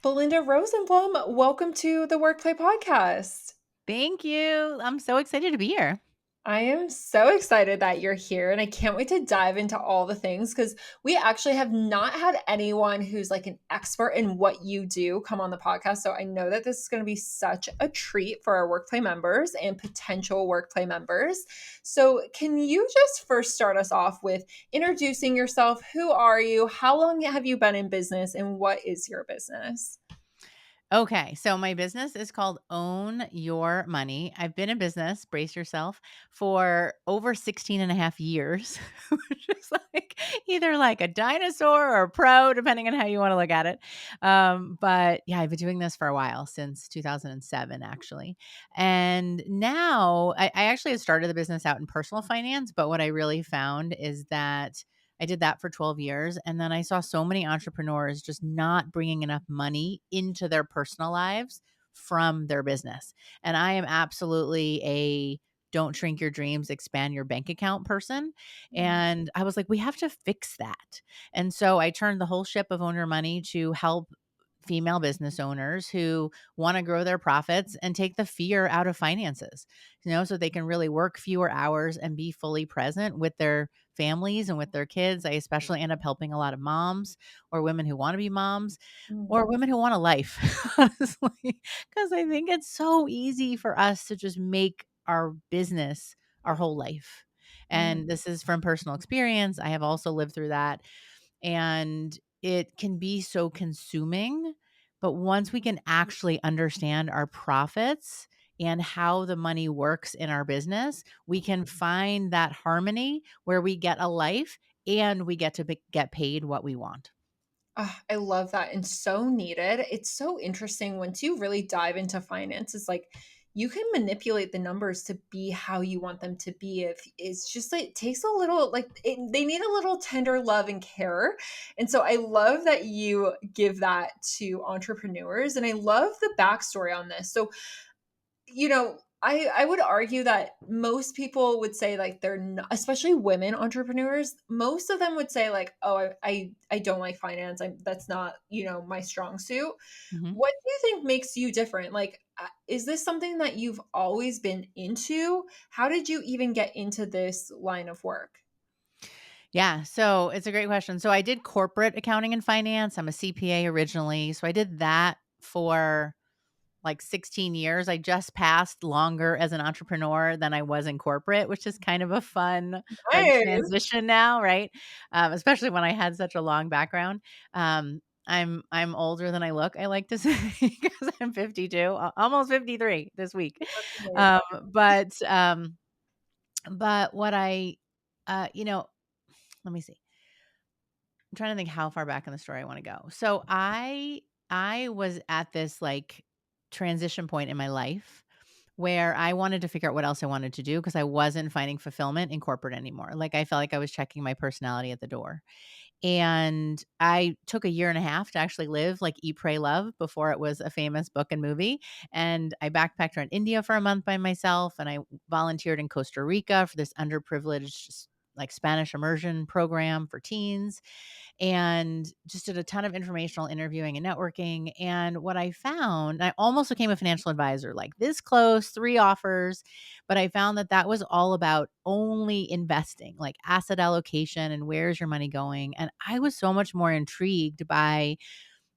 Belinda Rosenblum, welcome to the WorkPlay podcast. Thank you. I'm so excited to be here. I am so excited that you're here and I can't wait to dive into all the things because we actually have not had anyone who's like an expert in what you do come on the podcast. So I know that this is going to be such a treat for our WorkPlay members and potential WorkPlay members. So, can you just first start us off with introducing yourself? Who are you? How long have you been in business and what is your business? Okay, so my business is called Own Your Money. I've been in business, brace yourself, for over 16 and a half years, which is like either like a dinosaur or a pro, depending on how you want to look at it. But yeah, I've been doing this for a while, since 2007, actually. And now I actually had started the business out in personal finance, but what I really found is that I did that for 12 years. And then I saw so many entrepreneurs just not bringing enough money into their personal lives from their business. And I am absolutely a don't shrink your dreams, expand your bank account person. And I was like, we have to fix that. And so I turned the whole ship of Own Your Money to help female business owners who want to grow their profits and take the fear out of finances, so they can really work fewer hours and be fully present with their families and with their kids. I especially end up helping a lot of moms or women who want to be moms Mm, or women who want a life, honestly, because I think it's so easy for us to just make our business our whole life. mm. And this is from personal experience. I have also lived through that. And it can be so consuming. But once we can actually understand our profits and how the money works in our business, we can find that harmony where we get a life and we get to get paid what we want. Ah, I love that and so needed. It's so interesting once you really dive into finance. It's like you can manipulate the numbers to be how you want them to be. If it's just like it takes a little they need a little tender love and care. And so I love that you give that to entrepreneurs. And I love the backstory on this. So I would argue that most people would say like they're not, especially women entrepreneurs. Most of them would say like, "Oh, I don't like finance. That's not my strong suit." Mhm. What do you think makes you different? Like, is this something that you've always been into? How did you even get into this line of work? Yeah, so it's a great question. So I did corporate accounting and finance. I'm a CPA originally. So I did that for like 16 years. I just passed longer as an entrepreneur than I was in corporate, which is kind of a fun like Nice. transition now, right? Especially when I had such a long background. I'm older than I look, I like to say, because I'm 52, almost 53 this week. That's amazing. Um, but um, but what I, you know, let me see. I'm trying to think how far back in the story I want to go. So I was at this like transition point in my life where I wanted to figure out what else I wanted to do because I wasn't finding fulfillment in corporate anymore. Like I felt like I was checking my personality at the door. And I took a year and a half to actually live like Eat, Pray, Love before it was a famous book and movie. And I backpacked around India for a month by myself. And I volunteered in Costa Rica for this underprivileged like Spanish immersion program for teens and just did a ton of informational interviewing and networking. And what I found, I almost became a financial advisor, like this close, 3 offers, but I found that that was all about only investing, like asset allocation and where's your money going. And I was so much more intrigued by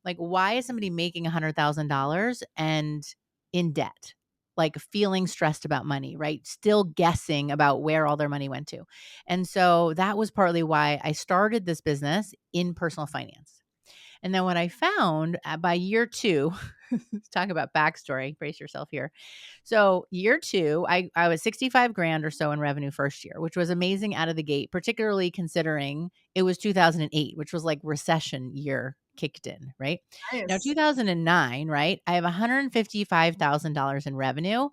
like, why is somebody making $100,000 and in debt? Like feeling stressed about money, right? Still guessing about where all their money went to. And so that was partly why I started this business in personal finance. And then what I found by year two, talk about backstory, brace yourself here. So year two, I was 65 grand or so in revenue first year, which was amazing out of the gate, particularly considering it was 2008, which was like recession year kicked in, right? Now, Nice. 2009, right? I have $155,000 in revenue.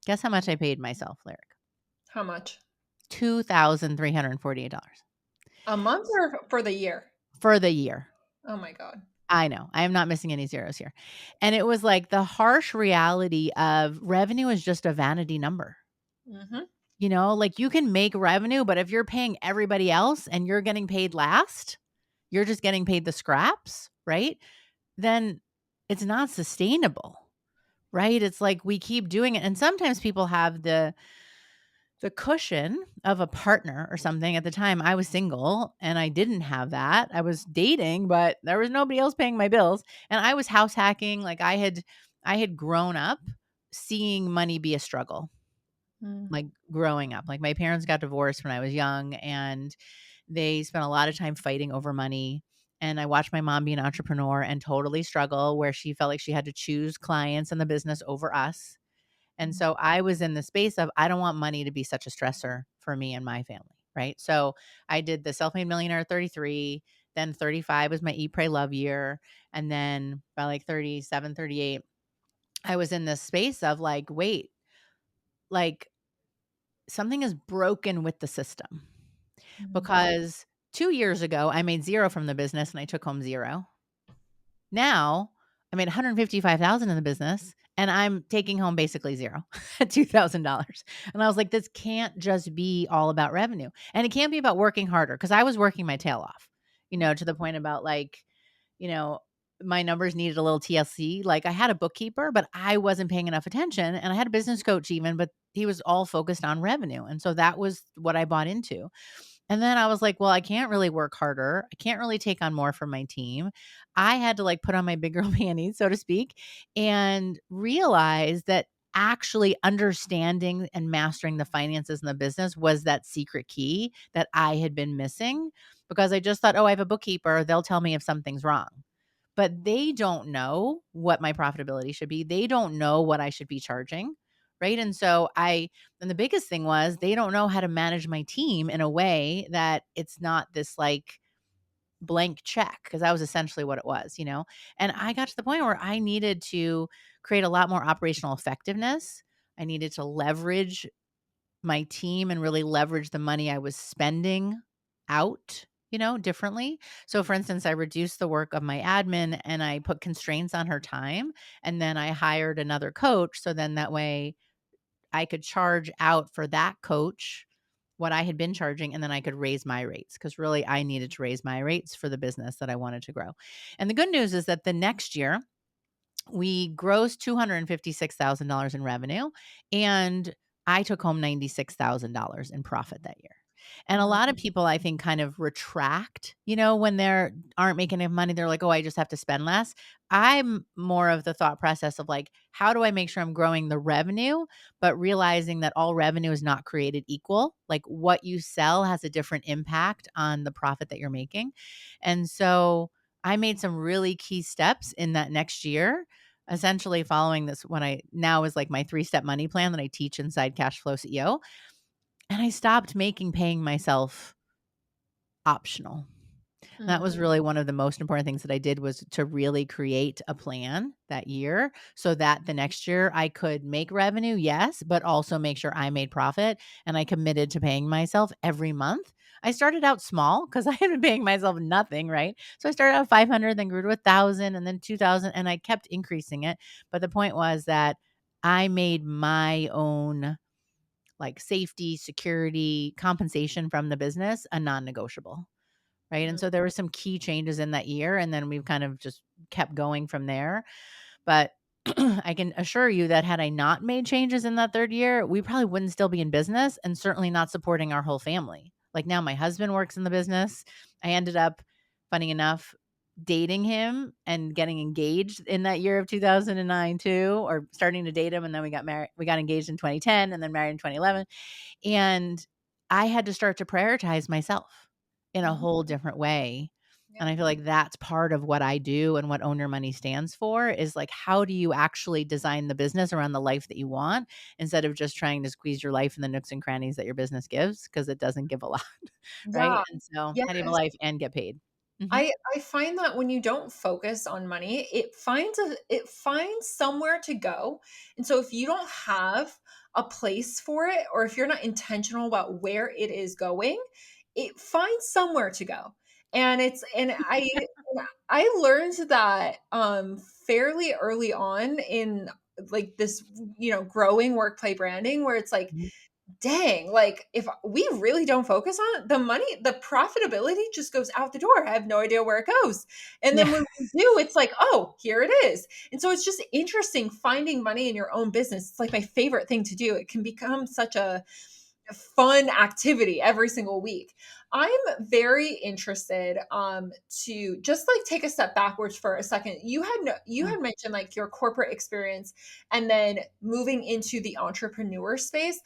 Guess how much I paid myself, Lyric? How much? $2,348 A month or for the year? for the year. Oh my god. I know. I am not missing any zeros here. And it was like the harsh reality of revenue is just a vanity number. Mhm. Like you can make revenue, but if you're paying everybody else and you're getting paid last, you're just getting paid the scraps, right? Then it's not sustainable, right? It's like we keep doing it. And sometimes people have the cushion of a partner or something. At the time I was single and I didn't have that. I was dating, but there was nobody else paying my bills. And I was house hacking. Like I had grown up seeing money be a struggle, Mm. like growing up. Like my parents got divorced when I was young and they spent a lot of time fighting over money. And I watched my mom be an entrepreneur and totally struggle where she felt like she had to choose clients in the business over us. And so I was in the space of I don't want money to be such a stressor for me and my family, right? So I did the self-made millionaire at 33, then 35 was my eat pray love year, and then by like 37, 38, I was in this space of like wait, like something is broken with the system Mm. because 2 years ago I made 0 from the business and I took home 0. Now, I made 155,000 in the business and I'm taking home basically 0 at $2,000. And I was like, this can't just be all about revenue. And it can't be about working harder because I was working my tail off, to the point about like, you know, my numbers needed a little TLC. Like I had a bookkeeper, but I wasn't paying enough attention. And I had a business coach even, but he was all focused on revenue. And so that was what I bought into. And then I was like, well, I can't really work harder. I can't really take on more from my team. I had to like put on my big girl panties, so to speak, and realize that actually understanding and mastering the finances in the business was that secret key that I had been missing because I just thought, oh, I have a bookkeeper. They'll tell me if something's wrong. But they don't know what my profitability should be. They don't know what I should be charging. Right. And the biggest thing was they don't know how to manage my team in a way that it's not this like blank check because that was essentially what it was. And I got to the point where I needed to create a lot more operational effectiveness. I needed to leverage my team and really leverage the money I was spending out, differently. So for instance, I reduced the work of my admin and I put constraints on her time. And then I hired another coach. So then that way I could charge out for that coach what I had been charging, and then I could raise my rates because really I needed to raise my rates for the business that I wanted to grow. And the good news is that the next year, we grossed $256,000 in revenue and I took home $96,000 in profit that year. And a Wow. lot of people I think kind of retract, when they're aren't making enough money, they're like, "Oh, I just have to spend less." I'm more of the thought process of like, how do I make sure I'm growing the revenue, but realizing that all revenue is not created equal. Like what you sell has a different impact on the profit that you're making. And so I made some really key steps in that next year, essentially following this when I now is like my 3-step money plan that I teach inside Cashflow CEO. And I stopped making paying myself optional. That Mm. was really one of the most important things that I did was to really create a plan that year so that the next year I could make revenue, yes, but also make sure I made profit. And I committed to paying myself every month. I started out small because I had been paying myself nothing, right? So I started out 500, then grew to 1,000 and then 2,000 and I kept increasing it. But the point was that I made my own like safety, security, compensation from the business a non-negotiable. Right, and Mm. so there were some key changes in that year, and then we've kind of just kept going from there, but I can assure you that had I not made changes in that 3rd year, we probably wouldn't still be in business and certainly not supporting our whole family. Like, now my husband works in the business. I ended up, funny enough, dating him and getting engaged in that year of 2009 too, or starting to date him, and then we got engaged in 2010 and then married in 2011. And I had to start to prioritize myself in a Mhm. whole different way. Yep. And I feel like that's part of what I do and what Own Your Money stands for is like, how do you actually design the business around the life that you want instead of just trying to squeeze your life in the nooks and crannies that your business gives? Because it doesn't give a lot, right? Yeah. And so, how do you have a Yes. life and get paid? Mhm. I find that when you don't focus on money, it finds somewhere to go. And so if you don't have a place for it, or if you're not intentional about where it is going, it finds somewhere to go. And I learned that fairly early on in like this, growing work play branding, where it's like Mhm. dang, like if we really don't focus on it, the money, the profitability just goes out the door. I have no idea where it goes. And then Yeah. when we do, it's like, oh, here it is. And so it's just interesting finding money in your own business. It's like my favorite thing to do. It can become such a fun activity every single week. I'm very interested to just like take a step backwards for a second. You Mm, had mentioned like your corporate experience and then moving into the entrepreneur space.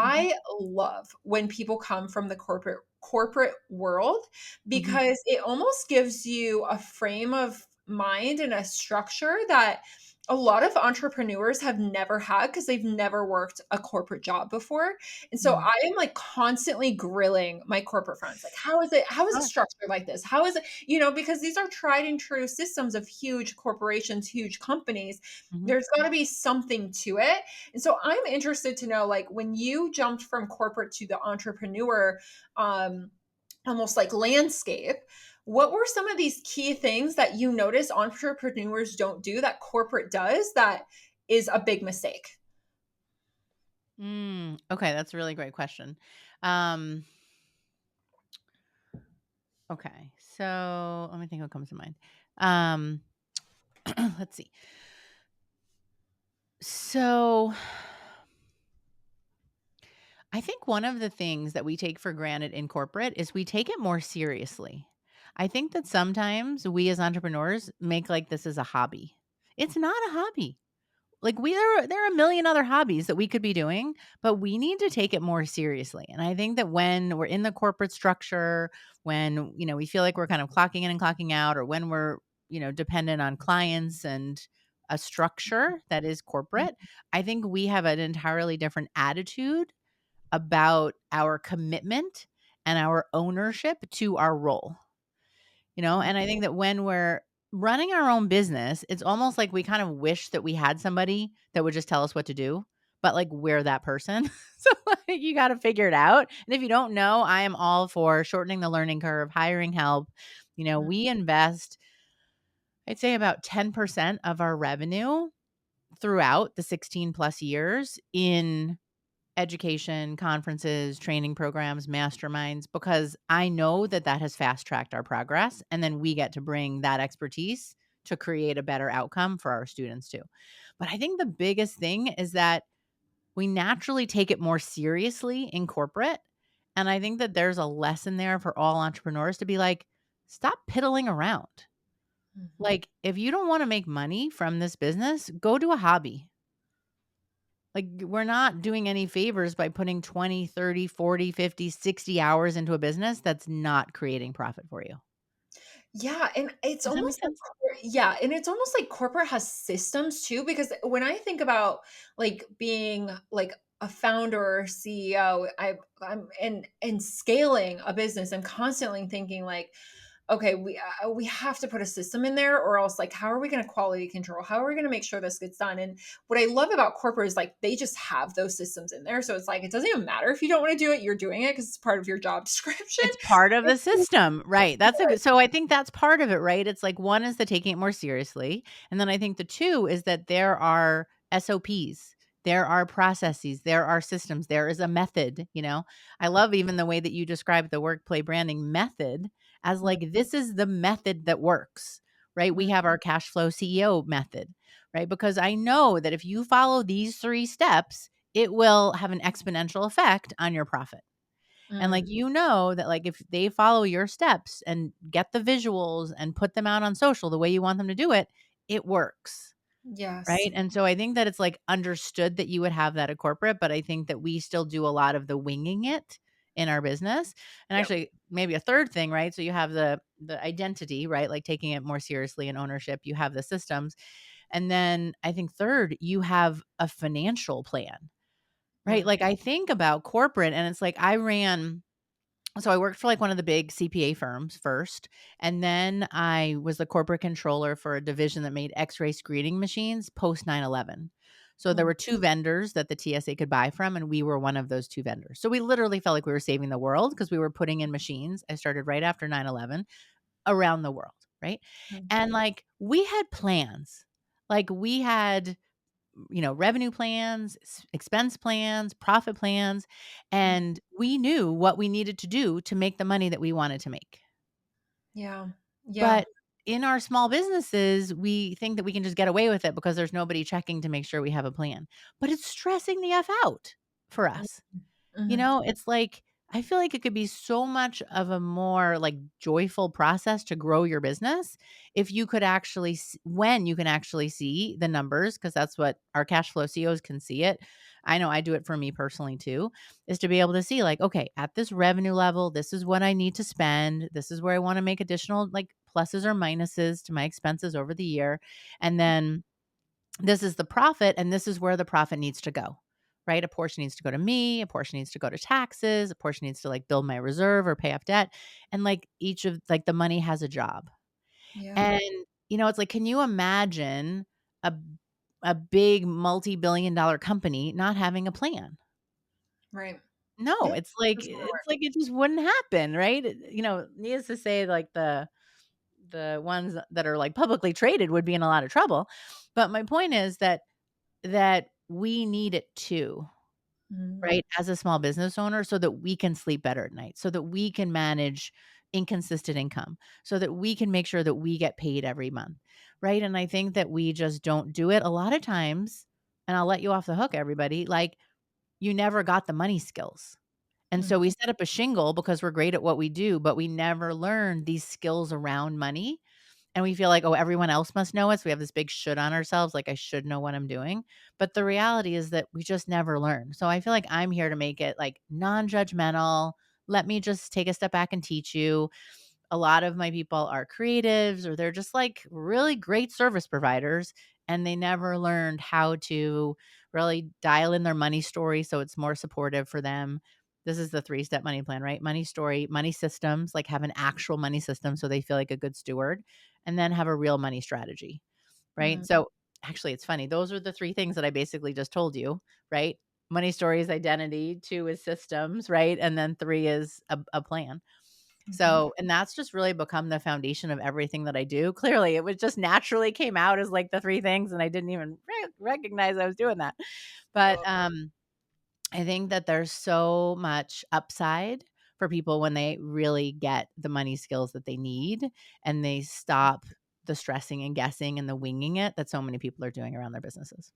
mhm, I love when people come from the corporate world mhm, because it almost gives you a frame of mind and a structure that a lot of entrepreneurs have never had because they've never worked a corporate job before. And so mm. I am like constantly grilling my corporate friends. Like, how is it Sure. structured like this? How is it, because these are tried and true systems of huge corporations, huge companies. Mhm. There's got to be something to it. And so I'm interested to know, like, when you jumped from corporate to the entrepreneur, um, almost like landscape, what were some of these key things that you notice entrepreneurs don't do that corporate does that is a big mistake? Okay, that's a really great question. Um, okay, so let me think what comes to mind. Um, let's see. So I think one of the things that we take for granted in corporate is we take it more seriously. I think that sometimes we as entrepreneurs make like this is a hobby. It's not a hobby. Like there are a million other hobbies that we could be doing, but we need to take it more seriously. And I think that when we're in the corporate structure, when, we feel like we're kind of clocking in and clocking out, or when we're, dependent on clients and a structure that is corporate, I think we have an entirely different attitude about our commitment and our ownership to our role. Mhm. And I think that when we're running our own business, it's almost like we kind of wish that we had somebody that would just tell us what to do, but like we're that person. So like you got to figure it out. And if you don't know, I am all for shortening the learning curve, hiring help. We invest, I'd say about 10% of our revenue throughout the 16 plus years in education, conferences, training programs, masterminds, because I know that that has fast tracked our progress. And then we get to bring that expertise to create a better outcome for our students too. But I think the biggest thing is that we naturally take it more seriously in corporate. And I think that there's a lesson there for all entrepreneurs to be like, stop piddling around. Mhm. Like, if you don't want to make money from this business, go do a hobby. Like, we're not doing any favors by putting 20, 30, 40, 50, 60 hours into a business that's not creating profit for you. Yeah, and it's Does that make almost like sense? yeah, and it's almost like corporate has systems too, because when I think about like being like a founder or CEO, I'm and scaling a business, I'm constantly thinking like, okay, we have to put a system in there, or else like how are we going to quality control? How are we going to make sure this gets done? And what I love about corporate is like they just have those systems in there, so it's like it doesn't even matter if you don't want to do it, you're doing it because it's part of your job description. It's part of the system, right? That's a good so I think that's part of it, right? It's like one is the taking it more seriously, and then I think the two is that there are SOPs, there are processes, there are systems, there is a method. I love even the way that you describe the WorkPlay branding method as like this is the method that works, right? We Mhm. have our cash flow CEO method, right? Because I know that if you follow these 3 steps, it will have an exponential effect on your profit. And like Mm, that like if they follow your steps and get the visuals and put them out on social the way you want them to do it, it works. yes. Right. And so I think that it's like understood that you would have that at corporate, but I think that we still do a lot of the winging it in our business. And Yep. actually maybe a third thing, right? So you have the identity, right? Like taking it more seriously and ownership. You have the systems. And then I think third, you have a financial plan. Right. Mm, Like I think about corporate and it's like I worked for like one of the big CPA firms first, and then I was the corporate controller for a division that made X-ray screening machines post 9/11. So there mm, were two vendors that the TSA could buy from, and we were one of those two vendors. So we literally felt like we were saving the world because we were putting in machines. I started right after 9/11 around the world, right? mm, And like we had plans. Like we had revenue plans, expense plans, profit plans, and we knew what we needed to do to make the money that we wanted to make. Yeah. Yeah. But in our small businesses, we think that we can just get away with it because there's nobody checking to make sure we have a plan. But it's stressing the F out for us. Mhm. It's like I feel like it could be so much of a more, like, joyful process to grow your business if you could actually when you can actually see the numbers, because that's what our cash flow CEOs can see it. I know I do it for me personally too, is to be able to see, like, okay, at this revenue level, this is what I need to spend. This is where I want to make additional, like, pluses or minuses to my expenses over the year. And then this is the profit, and this is where the profit needs to go, right? A portion needs to go to me, a portion needs to go to taxes, a portion needs to, like, build my reserve or pay off debt. And, like, each of, like, the money has a job. Yeah. And, it's like, can you imagine a a big multi-billion dollar company not having a plan? Right. No, Yep. it's like That's more it's like it just wouldn't happen, right? Needless to say, like, the ones that are, like, publicly traded would be in a lot of trouble. But my point is that we need it too, Mhm. right? As a small business owner, so that we can sleep better at night, so that we can manage inconsistent income, so that we can make sure that we get paid every month, right? And I think that we just don't do it a lot of times. And I'll let you off the hook, everybody. Like, you never got the money skills. And so Mhm. we set up a shingle because we're great at what we do, but we never learned these skills around money. And we feel like, oh, everyone else must know it. So we have this big should on ourselves, like, I should know what I'm doing. But the reality is that we just never learn. So I feel like I'm here to make it, like, non-judgmental. Let me just take a step back and teach you. A lot of my people are creatives, or they're just, like, really great service providers, and they never learned how to really dial in their money story so it's more supportive for them. This is the three-step money plan, right? Money story, money systems, like, have an actual money system so they feel like a good steward, and then have a real money strategy, right? Mhm. So actually, it's funny. Those are the three things that I basically just told you, right? Money story is identity, two is systems, right? And then three is a plan. Mhm. So, and that's just really become the foundation of everything that I do. Clearly, it was just naturally came out as, like, the three things, and I didn't even recognize I was doing that. But I think that there's so much upside for people when they really get the money skills that they need, and they stop the stressing and guessing and the winging it that so many people are doing around their businesses.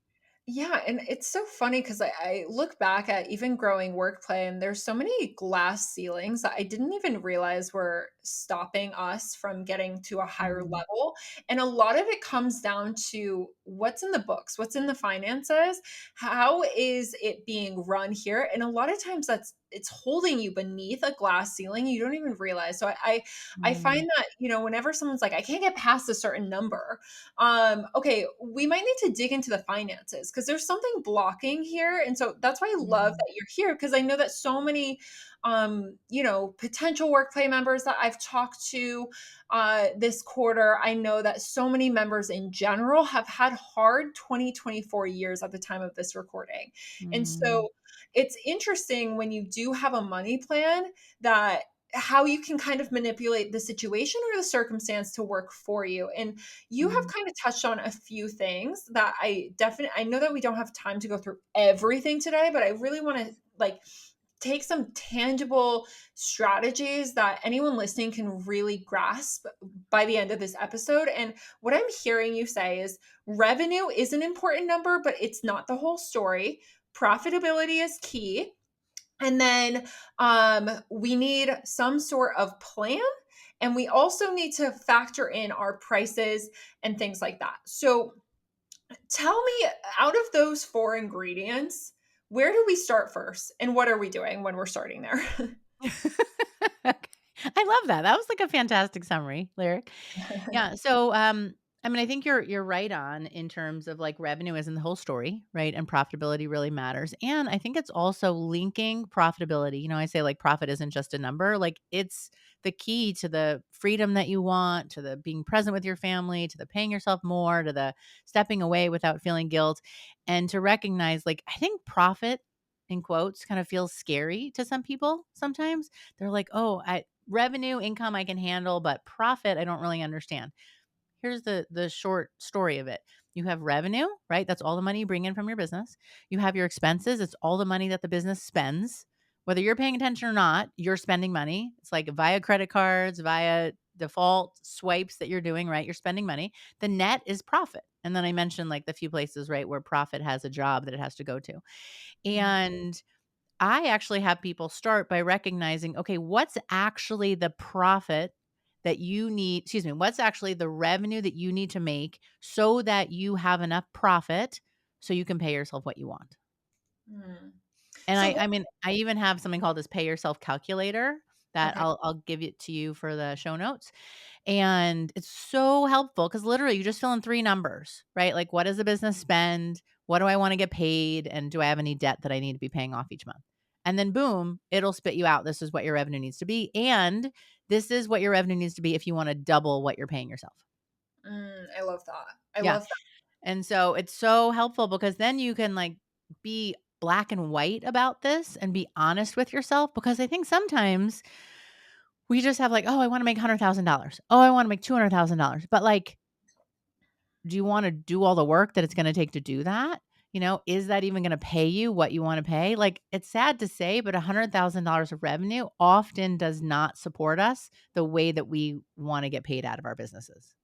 Yeah, and it's so funny because I look back at even growing WorkPlay, and there's so many glass ceilings that I didn't even realize were stopping us from getting to a higher Mm, level. And a lot of it comes down to what's in the books, what's in the finances, how is it being run here? And a lot of times it's holding you beneath a glass ceiling you don't even realize. So I mm, find that, whenever someone's like, I can't get past a certain number, okay, we might need to dig into the finances because there's something blocking here. And so that's why I love mm, that you're here, because I know that so many potential WorkPlay members that I've talked to this quarter, I know that so many members in general have had hard 2024 years at the time of this recording. And mm, so it's interesting when you do have a money plan, that how you can kind of manipulate the situation or the circumstance to work for you. And you have mm, kind of touched on a few things that I know that we don't have time to go through everything today, but I really want to, like, take some tangible strategies that anyone listening can really grasp by the end of this episode. And what I'm hearing you say is revenue is an important number, but it's not the whole story. Profitability is key. And then we need some sort of plan. And we also need to factor in our prices and things like that. So tell me, out of those four ingredients, where do we start first? And what are we doing when we're starting there? Okay. I love that. That was, like, a fantastic summary, Lyric. Yeah, so, I mean, I think you're right on in terms of, like, revenue isn't the whole story, right? And profitability really matters. And I think it's also linking profitability. I say, like, profit isn't just a number, like, it's the key to the freedom that you want, to the being present with your family, to the paying yourself more, to the stepping away without feeling guilt, and to recognize, like, I think profit, in quotes, kind of feels scary to some people sometimes. They're like, "Oh, I revenue, income I can handle, but profit I don't really understand." Here's the short story of it. You have revenue, right? That's all the money you bring in from your business. You have your expenses. It's all the money that the business spends. Whether you're paying attention or not, you're spending money. It's like via credit cards, via default swipes that you're doing, right? You're spending money. The net is profit. And then I mentioned like the few places, right, where profit has a job that it has to go to. Mhm. And I actually have people start by recognizing, okay, what's actually the profit that you need, what's actually the revenue that you need to make so that you have enough profit so you can pay yourself what you want. Mm. And So I what, I mean, I even have something called this pay yourself calculator that okay. I'll give it to you for the show notes. And it's so helpful because literally you just fill in 3 numbers, right? Like, what does the business spend? What do I wanna get paid? And do I have any debt that I need to be paying off each month? And then boom, it'll spit you out, this is what your revenue needs to be, and this is what your revenue needs to be if you wanna double what you're paying yourself. I love that. I Yeah. love that. And so it's so helpful because then you can, like, be black and white about this and be honest with yourself because I think sometimes we just have like, "Oh, I wanna make $100,000. Oh, I wanna make $200,000." But, like, do you wanna do all the work that it's gonna take to do that? Is that even gonna pay you what you wanna pay? Like, it's sad to say, but $100,000 of revenue often does not support us the way that we wanna get paid out of our businesses.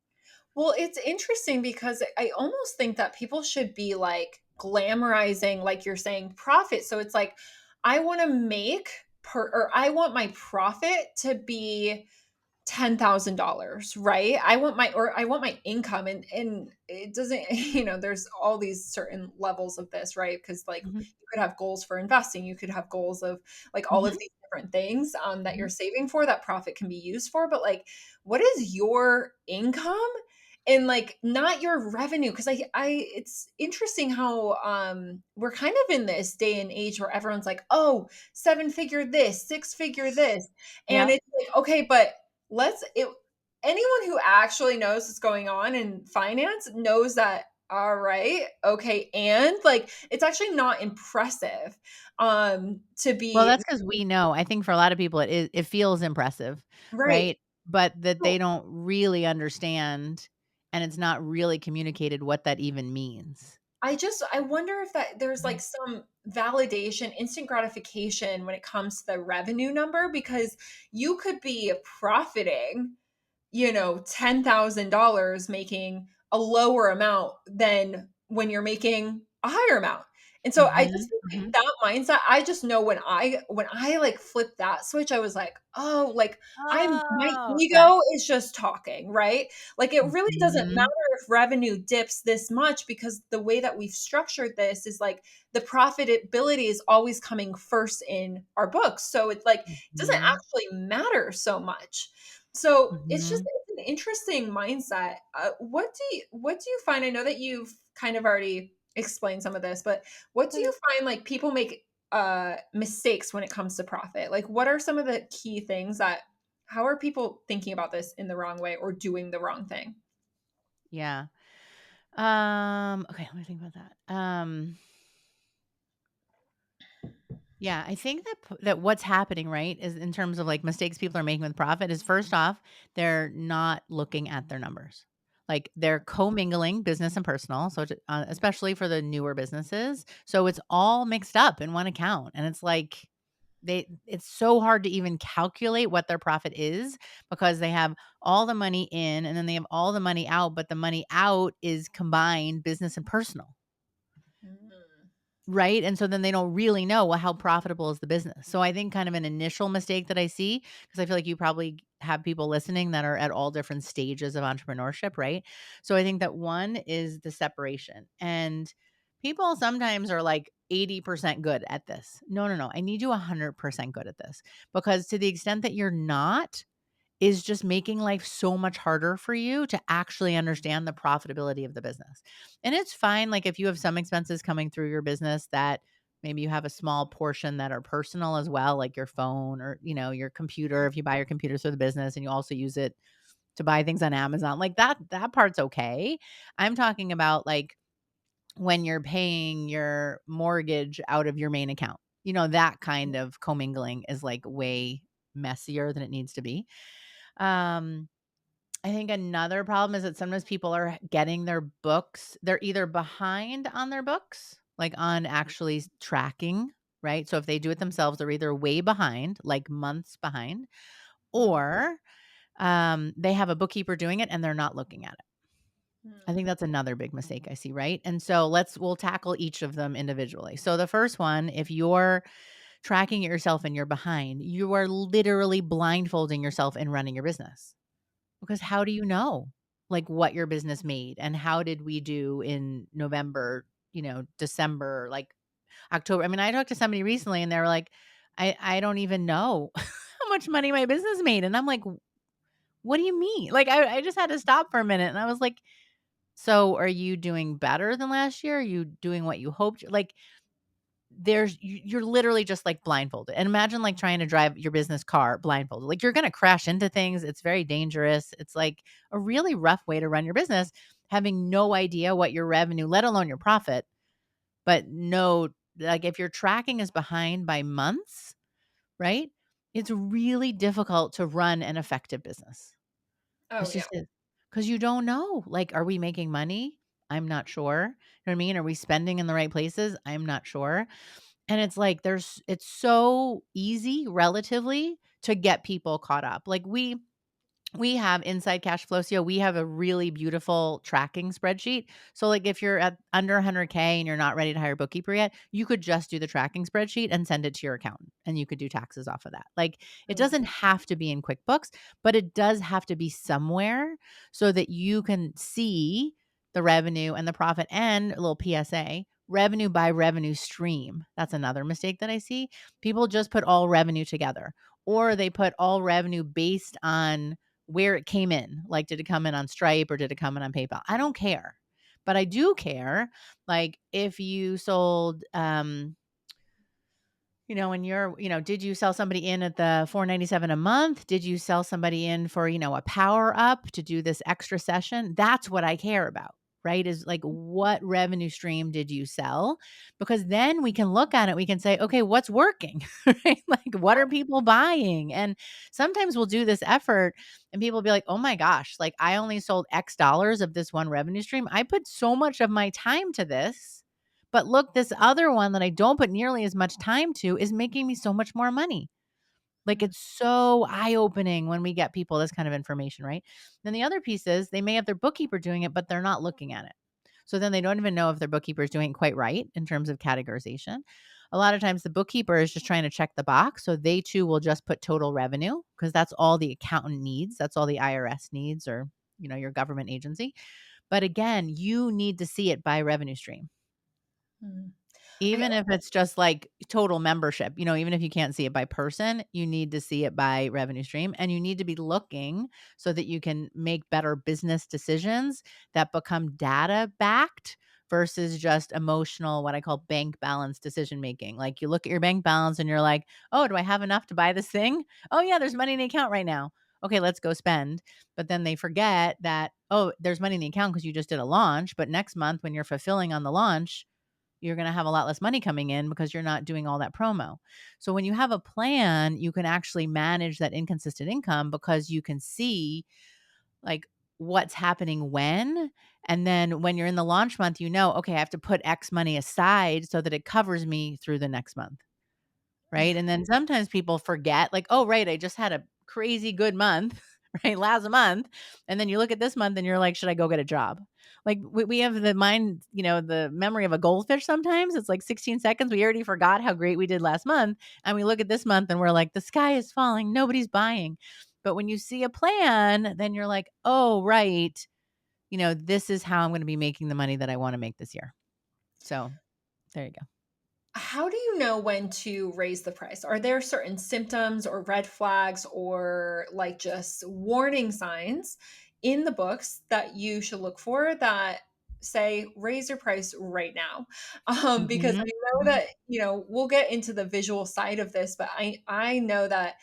Well, it's interesting because I almost think that people should be like glamorizing, like you're saying, profit. So it's like, I want to make or I want my profit to be $10,000, right? I want my income, and it doesn't, there's all these certain levels of this, right? Because like Mhm, you could have goals for investing, you could have goals of like all of mhm, these different things that mhm. you're saving for that profit can be used for. But like, what is your income? And like not your revenue, because I it's interesting how we're kind of in this day and age where everyone's like, oh, seven figure this, six figure this, and Yep. it's like, okay, but let's it anyone who actually knows what's going on in finance knows that, all right, okay, and like it's actually not impressive to Well, be that's because we know. I think for a lot of people, it feels impressive, right. right? But that So they don't really understand, and it's not really communicated what that even means. I wonder if that there's Mhm, like some validation, instant gratification when it comes to the revenue number, because you could be profiting, $10,000, making a lower amount than when you're making a higher amount. And so I just mhm, feel like mhm. that mindset, I just know when I like flipped that switch, I was like, oh, like my Oh, yeah. ego is just talking, right? Like it really doesn't matter Mhm, if revenue dips this much, because the way that we've structured this is like the profitability is always coming first in our books. So it's like it doesn't mhm, actually matter so much. So mhm. it's an interesting mindset. What do you find? I know that you've kind of already explained some of this, but what do Okay. you find like people make mistakes when it comes to profit? Like what are some of the key things that how are people thinking about this in the wrong way or doing the wrong thing? Yeah. Okay, let me think about that. Yeah, I think that what's happening, right, is in terms of like mistakes people are making with profit is first off, they're not looking at their numbers. Like they're commingling business and personal, so especially for the newer businesses. So it's all mixed up in one account, and it's like it's so hard to even calculate what their profit is because they have all the money in and then they have all the money out, but the money out is combined business and personal. Mm. Right? And so then they don't really know, well, how profitable is the business? So I think kind of an initial mistake that I see, because I feel like you probably have people listening that are at all different stages of entrepreneurship, right? So I think that one is the separation. And people sometimes are like 80% good at this. No, no, no. I need you 100% good at this because to the extent that you're not, is just making life so much harder for you to actually understand the profitability of the business. And it's fine, like, if you have some expenses coming through your business that maybe you have a small portion that are personal as well, like your phone or, your computer, if you buy your computer through the business and you also use it to buy things on Amazon, like that part's okay. I'm talking about, like, when you're paying your mortgage out of your main account. That kind of commingling is, like, way messier than it needs to be. Um I think another problem is that sometimes people are getting their books, they're either behind on their books, like on actually tracking, right? So if they do it themselves, they're either way behind, like months behind, or they have a bookkeeper doing it and they're not looking at it. I Mm. think that's another big mistake I see, right? And so we'll tackle each of them individually. So the first one, if you're tracking it yourself and you're behind, you are literally blindfolding yourself in running your business. Because how do you know, like, what your business made and how did we do in November, December, like, October? I mean, I talked to somebody recently and they were like, "I don't even know how much money my business made." And I'm like, "What do you mean?" Like, I just had to stop for a minute and I was like, "So, are you doing better than last year? Are you doing what you hoped?" Like, you're literally just, like, blindfolded. And imagine, like, trying to drive your business car blindfolded. Like, you're gonna crash into things. It's very dangerous. It's, like, a really rough way to run your business, having no idea what your revenue, let alone your profit, but no, like, if your tracking is behind by months, right? It's really difficult to run an effective business. Oh It's yeah. just because you don't know. Like, are we making money? I'm not sure. You know what I mean? Are we spending in the right places? I'm not sure. And it's like it's so easy relatively to get people caught up. Like we have inside cash flow. So we have a really beautiful tracking spreadsheet. So like if you're at under 100K and you're not ready to hire a bookkeeper yet, you could just do the tracking spreadsheet and send it to your accountant and you could do taxes off of that. Like it Mm. doesn't have to be in QuickBooks, but it does have to be somewhere so that you can see the revenue and the profit. And a little PSA, revenue by revenue stream. That's another mistake that I see. People just put all revenue together, or they put all revenue based on where it came in. Like, did it come in on Stripe or did it come in on PayPal? I don't care. But I do care, like, if you sold, when you're, did you sell somebody in at the 497 a month? Did you sell somebody in for, a power up to do this extra session? That's what I care about, right? Is like, what revenue stream did you sell? Because then we can look at it. We can say, okay, what's working, right? Like, what are people buying? And sometimes we'll do this effort and people will be like, oh my gosh, like I only sold X dollars of this one revenue stream. I put so much of my time to this, but look, this other one that I don't put nearly as much time to is making me so much more money. Like Mm. it's so eye-opening when we get people this kind of information, right? Then the other piece is they may have their bookkeeper doing it, but they're not looking at it. So then they don't even know if their bookkeeper is doing it quite right in terms of categorization. A lot of times the bookkeeper is just trying to check the box. So they too will just put total revenue because that's all the accountant needs. That's all the IRS needs, or, your government agency. But again, you need to see it by revenue stream. Mm. I Even if it's just like total membership, even if you can't see it by person, you need to see it by revenue stream and you need to be looking so that you can make better business decisions that become data backed versus just emotional, what I call bank balance decision making. Like you look at your bank balance and you're like, oh, do I have enough to buy this thing? Oh, yeah, there's money in the account right now. Okay, let's go spend. But then they forget that, oh, there's money in the account because you just did a launch. But next month, when you're fulfilling on the launch, you're going to have a lot less money coming in because you're not doing all that promo. So when you have a plan, you can actually manage that inconsistent income because you can see like what's happening when. And then when you're in the launch month, okay, I have to put X money aside so that it covers me through the next month. Right. And then sometimes people forget, like, oh, right, I just had a crazy good month, right? Last month. And then you look at this month and you're like, should I go get a job? Like we have the mind, the memory of a goldfish sometimes. It's like 16 seconds. We already forgot how great we did last month. And we look at this month and we're like, the sky is falling. Nobody's buying. But when you see a plan, then you're like, oh, right. This is how I'm going to be making the money that I want to make this year. So there you go. How do you know when to raise the price? Are there certain symptoms or red flags or like just warning signs in the books that you should look for that say raise your price right now? Because Hmm. I know that, we'll get into the visual side of this, but I know that,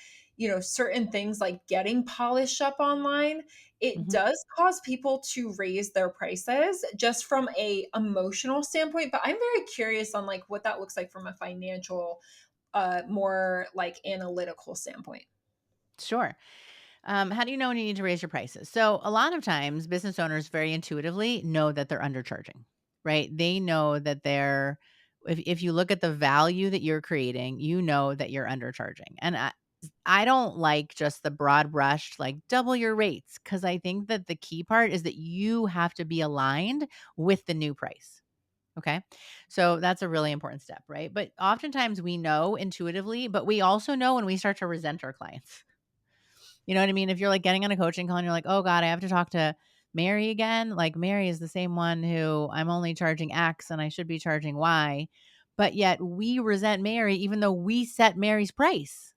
certain things like getting polished up online, it Hmm. does cause people to raise their prices just from a emotional standpoint, but I'm very curious on like what that looks like from a financial more like analytical standpoint. Sure. How do you know when you need to raise your prices? So a lot of times business owners very intuitively know that they're undercharging, right? They know that if you look at the value that you're creating, you know that you're undercharging. And I don't like just the broad brushed, like double your rates, because I think that the key part is that you have to be aligned with the new price. Okay. So that's a really important step, right? But oftentimes we know intuitively, but we also know when we start to resent our clients. You know what I mean? If you're like getting on a coaching call and you're like, oh God, I have to talk to Mary again. Like Mary is the same one who I'm only charging X and I should be charging Y. But yet we resent Mary, even though we set Mary's price.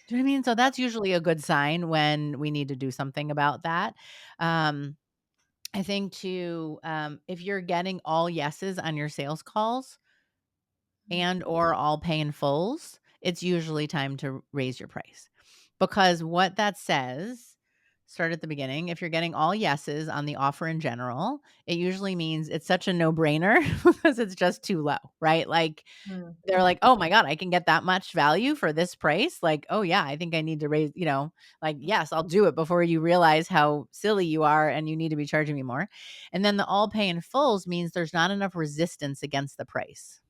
Do you know what I mean? So that's usually a good sign when we need to do something about that. Um, I think too, if you're getting all yeses on your sales calls and or all pay in fulls, it's usually time to raise your price. Because what that says, start at the beginning, if you're getting all yeses on the offer in general, it usually means it's such a no-brainer because it's just too low, right? Like Mm. they're like, "Oh my god, I can get that much value for this price?" Like, "Oh yeah, I think I need to raise, like, yes, I'll do it before you realize how silly you are and you need to be charging me more." And then the all pay in fulls means there's not enough resistance against the price.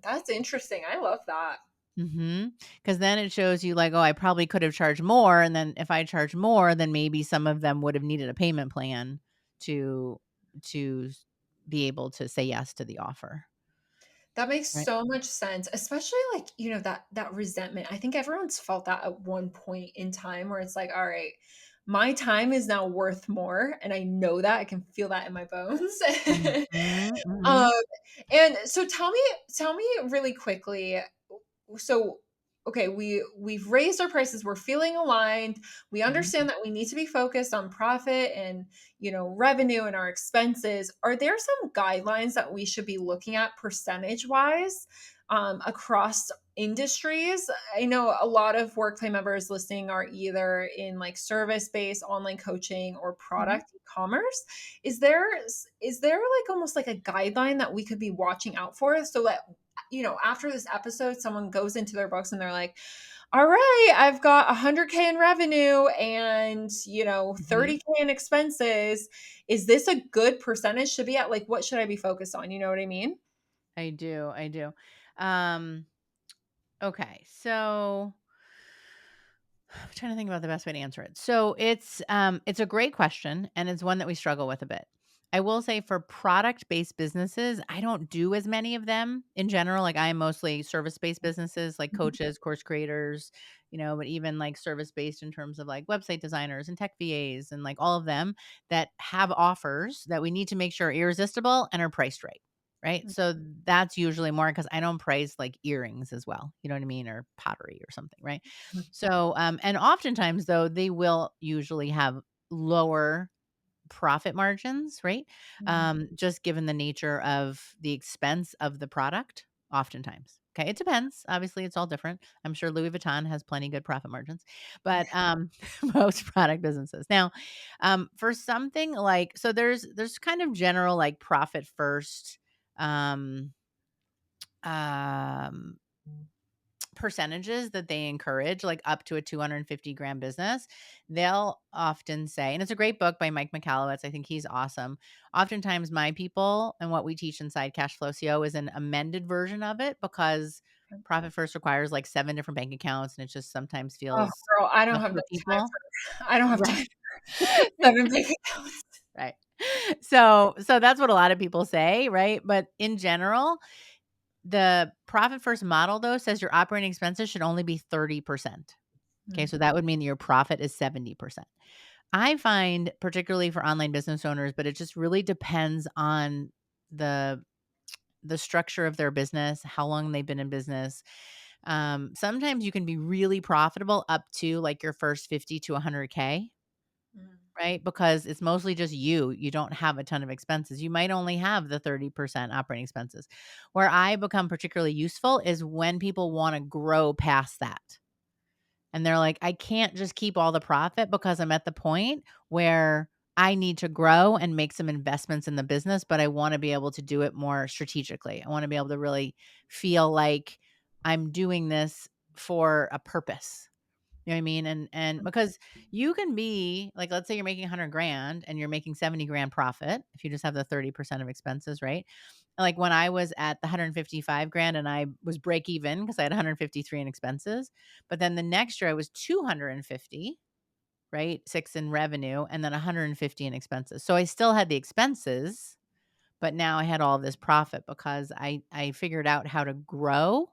That's interesting. I love that. Because then it shows you like, "Oh, I probably could have charged more, and then if I charge more, then maybe some of them would have needed a payment plan to to be able to say yes to the offer." That makes Right. so much sense, especially like, that resentment. I think everyone's felt that at one point in time where it's like, all right, my time is now worth more. And I know that I can feel that in my bones. Mhm, um, mhm, and so tell me really quickly, so okay, we've raised our prices, we're feeling aligned, we mhm. understand that we need to be focused on profit and revenue and our expenses. Are there some guidelines that we should be looking at percentage wise, across industries? I know a lot of WorkPlay members listening are either in like service based online coaching or Mhm. product e-commerce. Is there like almost like a guideline that we could be watching out for, so that after this episode, someone goes into their books and they're like, all right, I've got 100K in revenue and, Mhm. 30K in expenses. Is this a good percentage to be at? Like, what should I be focused on? You know what I mean? I do, I do. Um, okay, so I'm trying to think about the best way to answer it. So it's a great question and it's one that we struggle with a bit. I will say for product-based businesses, I don't do as many of them in general. Like I am mostly service-based businesses like Mhm. coaches, course creators, but even like service-based in terms of like website designers and tech VAs and like all of them that have offers that we need to make sure are irresistible and are priced right. Right. So that's usually more because I don't price like earrings as well. You know what I mean? Or pottery or something. Right. So, and oftentimes though, they will usually have lower profit margins, right? Mhm. Just given the nature of the expense of the product, oftentimes. Okay, it depends. Obviously, it's all different. I'm sure Louis Vuitton has plenty good profit margins, but most product businesses. Now, for something like so, there's kind of general like profit first. Um, um percentages that they encourage, like up to a 250 grand business, they'll often say, and it's a great book by Mike Michalowicz. I think he's awesome. Oftentimes, my people and what we teach inside Cash Flow CO is an amended version of it because Profit First requires like 7 different bank accounts, and it just sometimes Oh, feels girl, I don't much have for the time people. for I don't have Right. time for 7 bank accounts. Right. So that's what a lot of people say, right? But in general, the Profit First model though says your operating expenses should only be 30%. Okay, Mm, so that would mean your profit is 70%. I find particularly for online business owners, but it just really depends on the the structure of their business, how long they've been in business. Sometimes you can be really profitable up to like your first 50 to 100K, mm, right? Because it's mostly just you. You don't have a ton of expenses. You might only have the 30% operating expenses. Where I become particularly useful is when people want to grow past that. And they're like, I can't just keep all the profit because I'm at the point where I need to grow and make some investments in the business, but I want to be able to do it more strategically. I want to be able to really feel like I'm doing this for a purpose. You know what I mean? And because you can be like, let's say you're making 100 grand and you're making 70 grand profit if you just have the 30% of expenses, right? Like when I was at the 155 grand and I was break even because I had 153 in expenses, but then the next year I was 250, right? 6 in revenue and then 150 in expenses. So I still had the expenses, but now I had all this profit because I figured out how to grow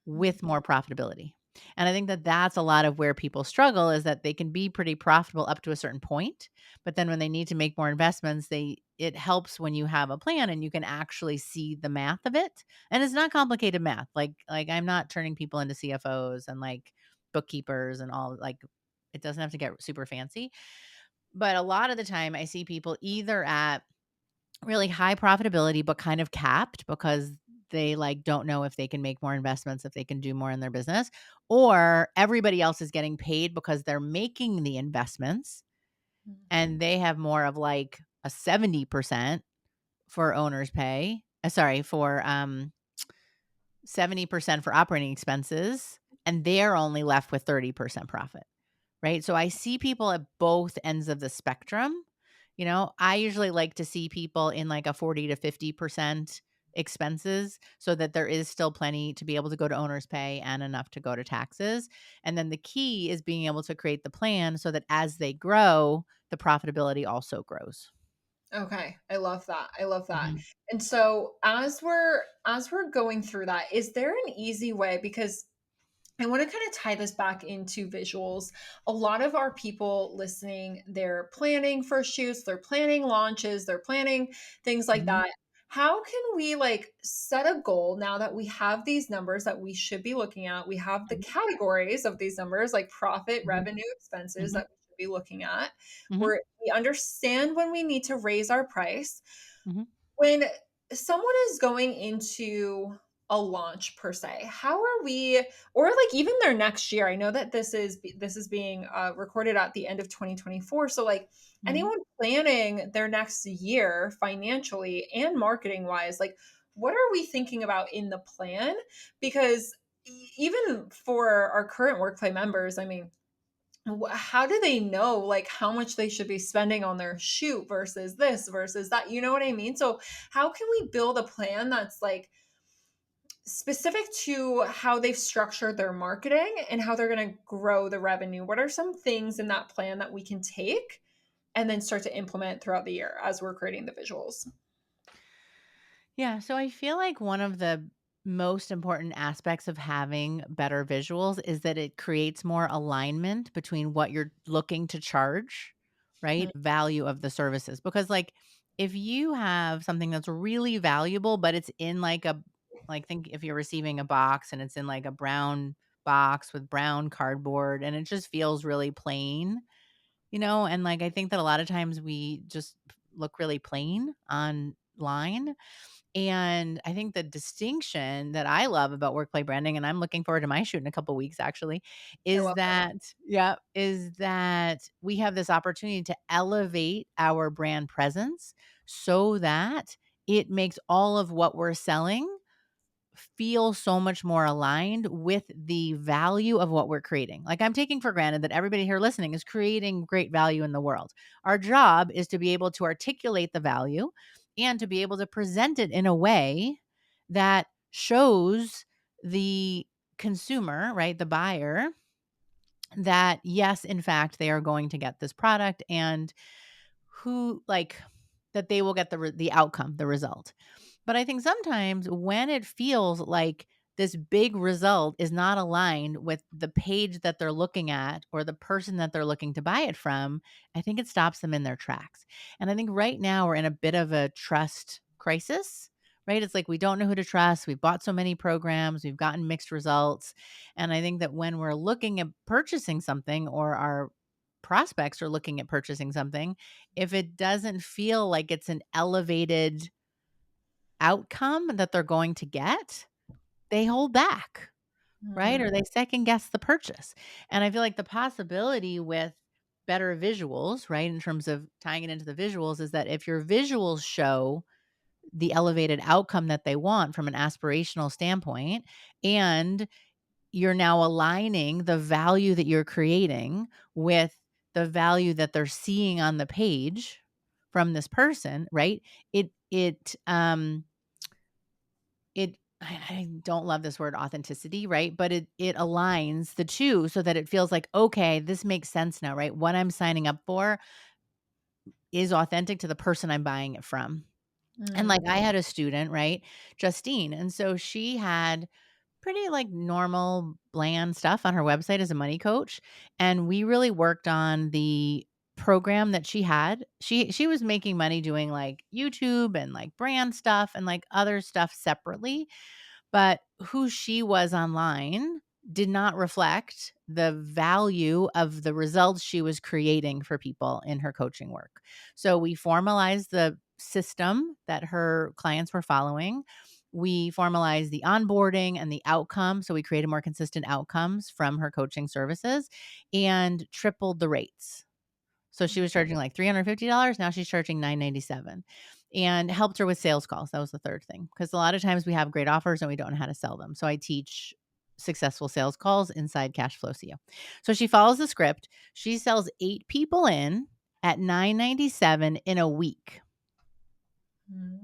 with more profitability. And I think that that's a lot of where people struggle is that they can be pretty profitable up to a certain point, but then when they need to make more investments, it helps when you have a plan and you can actually see the math of it. And it's not complicated math. Like I'm not turning people into CFOs and like bookkeepers and all like it doesn't have to get super fancy. But a lot of the time I see people either at really high profitability, but kind of capped because they like don't know if they can make more investments, if they can do more in their business, or everybody else is getting paid because they're making the investments and they have more of like a 70% for owner's pay. Sorry, for 70% for operating expenses, and they're only left with 30% profit. Right? So I see people at both ends of the spectrum. You know, I usually like to see people in like a 40 to 50% expenses so that there is still plenty to be able to go to owner's pay and enough to go to taxes. And then the key is being able to create the plan so that as they grow, the profitability also grows. Okay, I love that. I love that. Mhm. And so as we're going through that, is there an easy way, because I want to kind of tie this back into visuals. A lot of our people listening, they're planning for shoots, they're planning launches, they're planning things like Mhm. that. How can we like set a goal now that we have these numbers that we should be looking at? We have the Mhm. categories of these numbers like profit, Mhm. revenue, expenses Mhm. that we should be looking at. Mhm. We understand when we need to raise our price. Mhm. When someone is going into a launch per se, how are we, or like even their next year? I know that this is being recorded at the end of 2024. So like Mhm. anyone planning their next year financially and marketing wise, like what are we thinking about in the plan? Because even for our current WorkPlay members, I mean, how do they know like how much they should be spending on their shoot versus this versus that, you know what I mean? So how can we build a plan that's like specific to how they've structured their marketing and how they're going to grow the revenue? What are some things in that plan that we can take and then start to implement throughout the year as we're creating the visuals? Yeah, so I feel like one of the most important aspects of having better visuals is that it creates more alignment between what you're looking to charge, right? Mm, Value of the services. Because like if you have something that's really valuable but it's in like a like think if you're receiving a box and it's in like a brown box with brown cardboard and it just feels really plain, and like I think that a lot of times we just look really plain online, and I think the distinction that I love about workplay branding, and I'm looking forward to my shoot in a couple weeks actually, I is love that we have this opportunity to elevate our brand presence so that it makes all of what we're selling feel so much more aligned with the value of what we're creating. Like I'm taking for granted that everybody here listening is creating great value in the world. Our job is to be able to articulate the value and to be able to present it in a way that shows the consumer, right, the buyer, that yes, in fact, they are going to get this product and who like that they will get the outcome, the result. But I think sometimes when it feels like this big result is not aligned with the page that they're looking at or the person that they're looking to buy it from, I think it stops them in their tracks. And I think right now we're in a bit of a trust crisis, right? It's like we don't know who to trust. We've bought so many programs, we've gotten mixed results. And I think that when we're looking at purchasing something or our prospects are looking at purchasing something, if it doesn't feel like it's an elevated outcome that they're going to get, they hold back, right? Mm, Or they second guess the purchase. And I feel like the possibility with better visuals, right, in terms of tying it into the visuals, is that if your visuals show the elevated outcome that they want from an aspirational standpoint, and you're now aligning the value that you're creating with the value that they're seeing on the page from this person, right? I don't love this word authenticity, right? But it aligns the two so that it feels like, okay, this makes sense now, right? What I'm signing up for is authentic to the person I'm buying it from. And like Mm. I had a student, right? Justine. And so she had pretty like normal bland stuff on her website as a money coach, and we really worked on the program that she had. She was making money doing like YouTube and like brand stuff and like other stuff separately, but who she was online did not reflect the value of the results she was creating for people in her coaching work. So we formalized the system that her clients were following. We formalized the onboarding and the outcome. So we created more consistent outcomes from her coaching services and tripled the rates. So she was charging like $350. Now she's charging $997, and helped her with sales calls. That was the third thing. Because a lot of times we have great offers and we don't know how to sell them. So I teach successful sales calls inside Cashflow CEO. So she follows the script. She sells 8 people in at $997 in a week. Mm.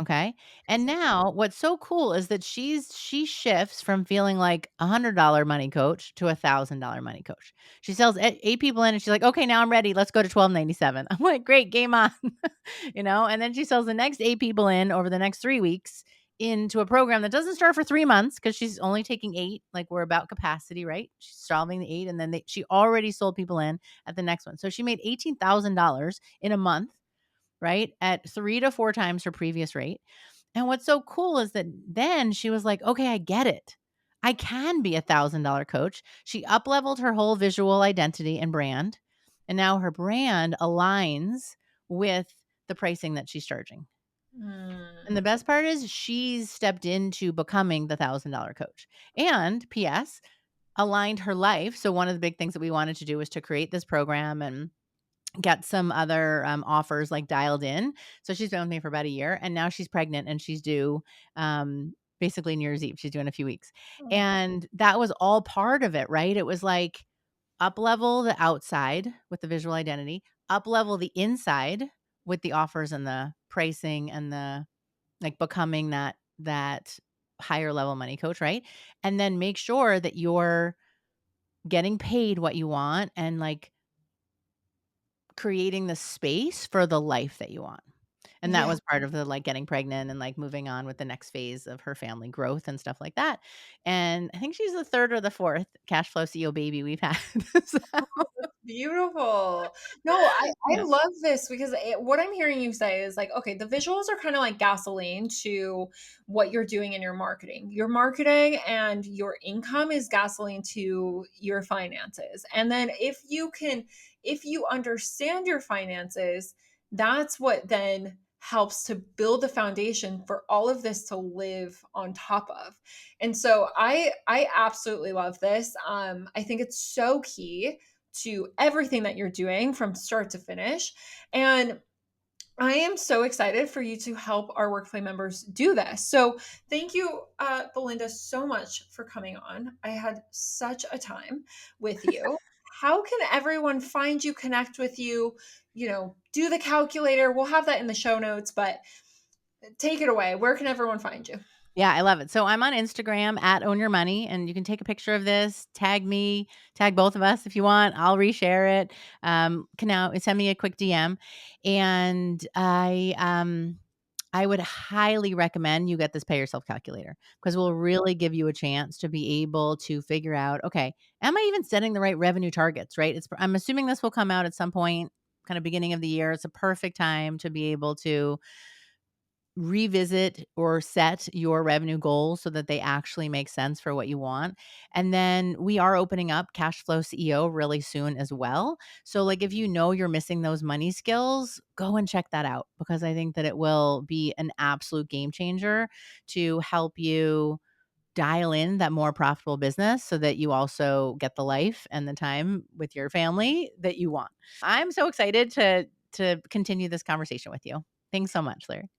Okay. And now what's so cool is that she shifts from feeling like $100 money coach to $1,000 money coach. She sells 8 people in and she's like, okay, now I'm ready. Let's go to 1297. I'm like, great, game on. And then she sells the next 8 people in over the next 3 weeks into a program that doesn't start for 3 months because she's only taking 8. Like we're about capacity, right? She's solving the 8. And then she already sold people in at the next one. So she made $18,000 in a month, right? At 3 to 4 times her previous rate. And what's so cool is that then she was like, okay, I get it. I can be $1,000 coach. She up leveled her whole visual identity and brand. And now her brand aligns with the pricing that she's charging. And the Mm. best part is she's stepped into becoming the $1,000 coach. And PS, aligned her life. So one of the big things that we wanted to do was to create this program and get some other offers like dialed in. So she's been with me for about a year, and now she's pregnant and she's due basically New Year's Eve. She's due in a few weeks. Oh. And that was all part of it, right? It was like up level the outside with the visual identity, up level the inside with the offers and the pricing and the like becoming that higher level money coach, right? And then make sure that you're getting paid what you want and like creating the space for the life that you want. And that Yeah. was part of the, like, getting pregnant and, like, moving on with the next phase of her family growth and stuff like that. And I think she's the 3rd or the 4th cash flow CEO baby we've had. So Beautiful. No, I yeah. love this because what I'm hearing you say is like, okay, the visuals are kind of like gasoline to what you're doing in your marketing. Your marketing and your income is gasoline to your finances. And then if you understand your finances, that's what then helps to build the foundation for all of this to live on top of. And so I absolutely love this. I think it's so key to everything that you're doing from start to finish. And I am so excited for you to help our WorkPlay members do this. So, thank you, Belinda, so much for coming on. I had such a time with you. How can everyone find you, connect with you? Do the calculator. We'll have that in the show notes, but take it away. Where can everyone find you? Yeah, I love it. So I'm on Instagram at Own Your Money, and you can take a picture of this, tag me, tag both of us if you want. I'll reshare it. Can now send me a quick DM, and I would highly recommend you get this pay yourself calculator because we'll really give you a chance to be able to figure out, okay, am I even setting the right revenue targets? Right? I'm assuming this will come out at some point, kind of beginning of the year. It's a perfect time to be able to revisit or set your revenue goals so that they actually make sense for what you want. And then we are opening up Cashflow CEO really soon as well. So like if you know you're missing those money skills, go and check that out because I think that it will be an absolute game changer to help you dial in that more profitable business so that you also get the life and the time with your family that you want. I'm so excited to continue this conversation with you. Thanks so much, Larry.